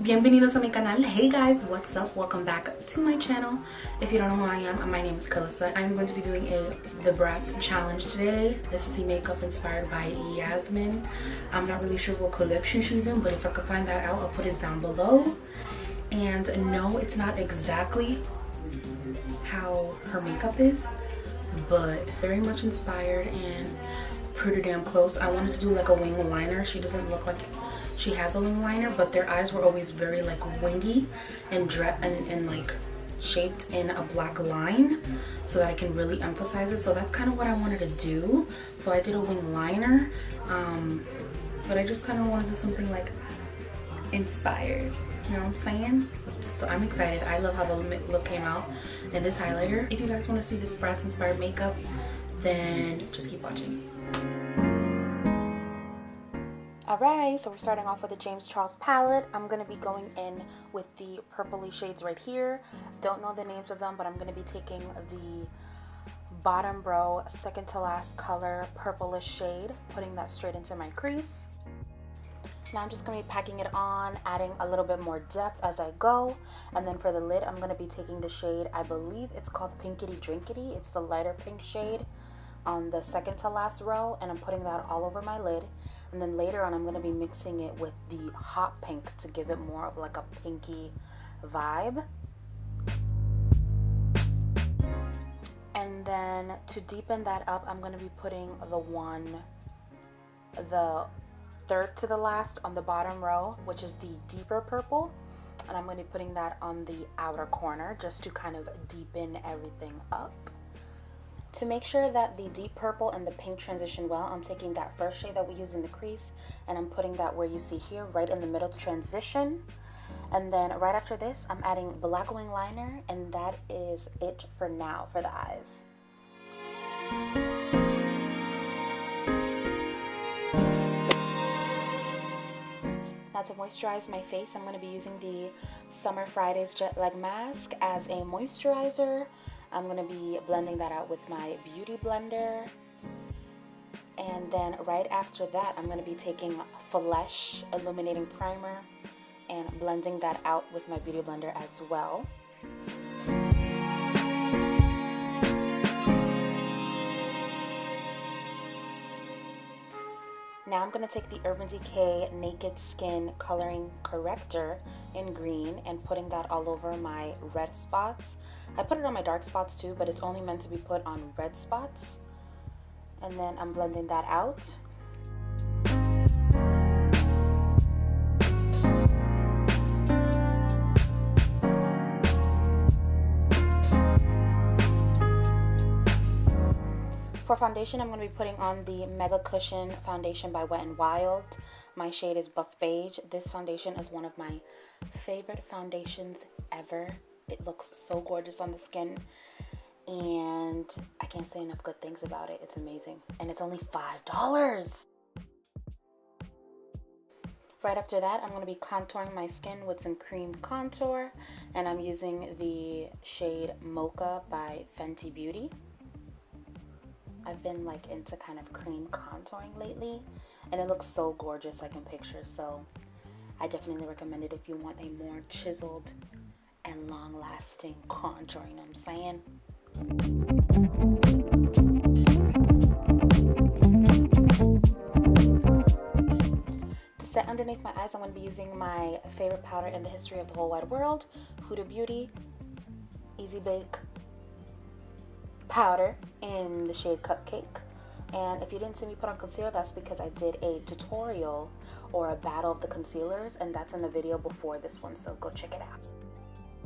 Bienvenidos a mi canal. Hey guys, what's up? Welcome back to my channel. If you don't know who I am, my name is Kalissa. I'm going to be doing the Bratz challenge today. This is the makeup inspired by Yasmin. I'm not really sure what collection she's in, but if I could find that out, I'll put it down below. And no, it's not exactly how her makeup is, but very much inspired and pretty damn close. I wanted to do like a wing liner. She doesn't look like she has a wing liner, but their eyes were always very like wingy and like shaped in a black line so that I can really emphasize it. So that's kind of what I wanted to do. So I did a wing liner, but I just kind of want to do something like inspired, you know what I'm saying? So I'm excited. I love how the look came out in this highlighter. If you guys want to see this Bratz inspired makeup, then just keep watching. Alright, so we're starting off with the James Charles palette. I'm going to be going in with the purpley shades right here. Don't know the names of them, but I'm going to be taking the bottom row, second to last color, purplish shade, putting that straight into my crease. Now I'm just going to be packing it on, adding a little bit more depth as I go. And then for the lid, I'm going to be taking the shade, I believe it's called Pinkity Drinkity. It's the lighter pink shade on the second to last row, and I'm putting that all over my lid. And then later on, I'm going to be mixing it with the hot pink to give it more of like a pinky vibe. And then to deepen that up, I'm going to be putting the third to the last on the bottom row, which is the deeper purple. And I'm going to be putting that on the outer corner just to kind of deepen everything up. To make sure that the deep purple and the pink transition well, I'm taking that first shade that we use in the crease and I'm putting that where you see here, right in the middle to transition. And then right after this, I'm adding black wing liner, and that is it for now for the eyes. Now to moisturize my face, I'm going to be using the Summer Fridays Jet Lag Mask as a moisturizer. I'm going to be blending that out with my beauty blender. And then right after that, I'm going to be taking Flesh Illuminating Primer and blending that out with my beauty blender as well. Now I'm going to take the Urban Decay Naked Skin Coloring Corrector in green and putting that all over my red spots. I put it on my dark spots too, but it's only meant to be put on red spots. And then I'm blending that out. For foundation, I'm going to be putting on the Mega Cushion Foundation by Wet n Wild. My shade is Buff Beige. This foundation is one of my favorite foundations ever. It looks so gorgeous on the skin, and I can't say enough good things about it. It's amazing, and it's only $5. Right after that, I'm going to be contouring my skin with some cream contour, and I'm using the shade Mocha by Fenty Beauty. I've been like into kind of cream contouring lately, and it looks so gorgeous like in pictures, so I definitely recommend it if you want a more chiseled and long-lasting contour, you know what I'm saying? To set underneath my eyes, I'm going to be using my favorite powder in the history of the whole wide world, Huda Beauty Easy Bake powder in the shade Cupcake. And if you didn't see me put on concealer, that's because I did a tutorial or a battle of the concealers, and that's in the video before this one, so go check it out.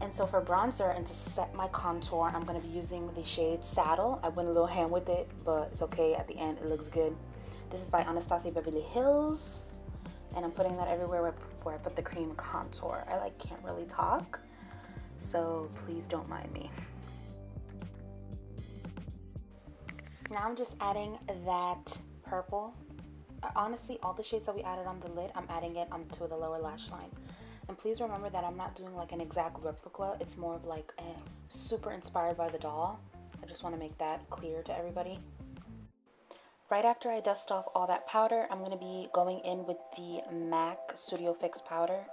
And so for bronzer and to set my contour, I'm going to be using the shade Saddle. I went a little ham with it, but it's okay. At the end, it looks good. This is by Anastasia Beverly Hills, and I'm putting that everywhere where I put the cream contour. I like can't really talk, so please don't mind me. Now I'm just adding that purple. Honestly, all the shades that we added on the lid, I'm adding it onto the lower lash line. And please remember that I'm not doing like an exact replica. It's more of like super inspired by the doll. I just want to make that clear to everybody. Right after I dust off all that powder, I'm going to be going in with the MAC Studio Fix powder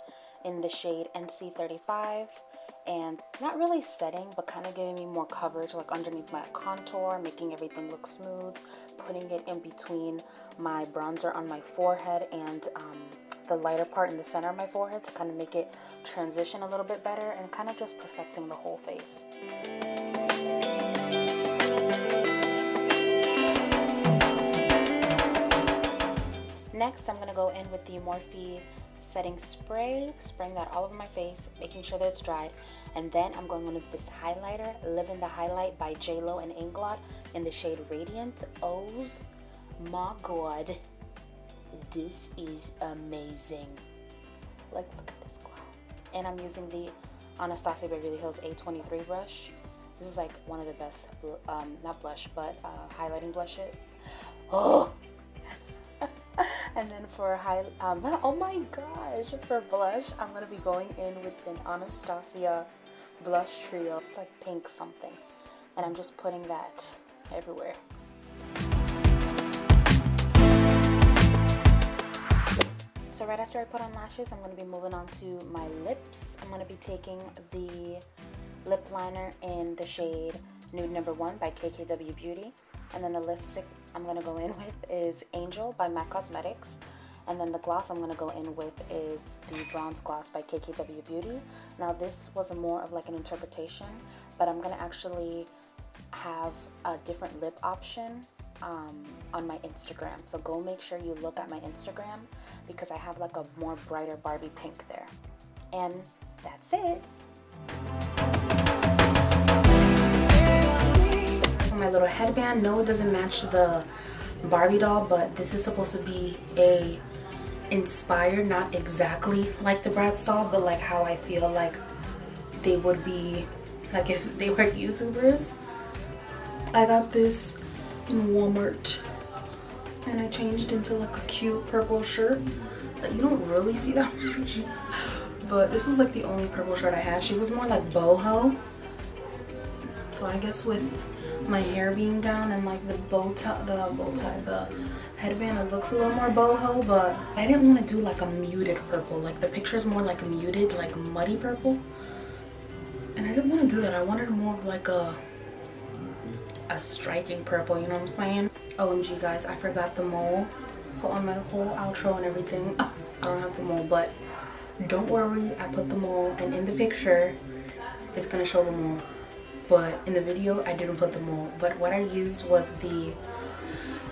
in the shade NC35, and not really setting, but kind of giving me more coverage like underneath my contour, making everything look smooth, putting it in between my bronzer on my forehead and the lighter part in the center of my forehead to kind of make it transition a little bit better, and kind of just perfecting the whole face. Next, I'm going to go in with the Morphe setting spray, spraying that all over my face, making sure that it's dried. And then I'm going in with this highlighter, Living the Highlight by JLo and Inglot in the shade Radiant. Oh my god, this is amazing. Like, look at this glow. And I'm using the Anastasia Beverly Hills A23 brush. This is like one of the best, not blush, but highlighting blushes. Oh! And then for oh my gosh, for blush, I'm going to be going in with an Anastasia blush trio. It's like pink something. And I'm just putting that everywhere. So right after I put on lashes, I'm going to be moving on to my lips. I'm going to be taking the lip liner in the shade Nude Number 1 by KKW Beauty. And then the lipstick I'm going to go in with is Angel by MAC Cosmetics. And then the gloss I'm going to go in with is the Bronze Gloss by KKW Beauty. Now this was more of like an interpretation, but I'm going to actually have a different lip option on my Instagram. So go make sure you look at my Instagram because I have like a more brighter Barbie pink there. And that's it. My little headband, no, it doesn't match the Barbie doll, but this is supposed to be a inspired, not exactly like the Bratz doll, but like how I feel like they would be like if they were YouTubers. I got this in Walmart and I changed into like a cute purple shirt that you don't really see that much, but this was like the only purple shirt I had. She was more like boho, so I guess with my hair being down and like the headband, it looks a little more boho, but I didn't want to do like a muted purple. Like the picture's more like a muted, like muddy purple, and I didn't want to do that. I wanted more of like a striking purple, you know what I'm saying? OMG guys, I forgot the mole. So on my whole outro and everything, I don't have the mole, but don't worry, I put the mole, and in the picture it's gonna show the mole. But in the video, I didn't put the mole. But what I used was the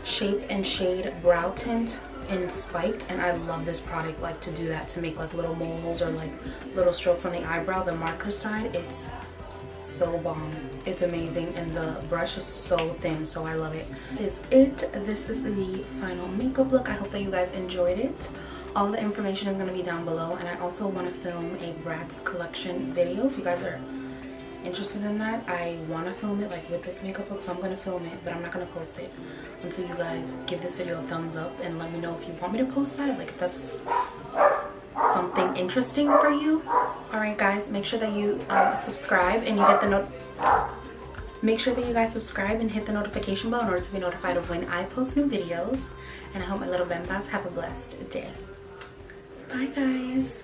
Shape and Shade Brow Tint in Spiked. And I love this product, like, to do that, to make, like, little moles or, like, little strokes on the eyebrow. The marker side, it's so bomb. It's amazing. And the brush is so thin, so I love it. This is it. This is the final makeup look. I hope that you guys enjoyed it. All the information is going to be down below. And I also want to film a Bratz collection video if you guys are interested in that. I want to film it like with this makeup look, so I'm going to film it, but I'm not going to post it until you guys give this video a thumbs up and let me know if you want me to post that, like if that's something interesting for you. Alright guys, make sure that you subscribe and you hit the make sure that you guys subscribe and hit the notification bell in order to be notified of when I post new videos. And I hope my little Bembas have a blessed day. Bye guys.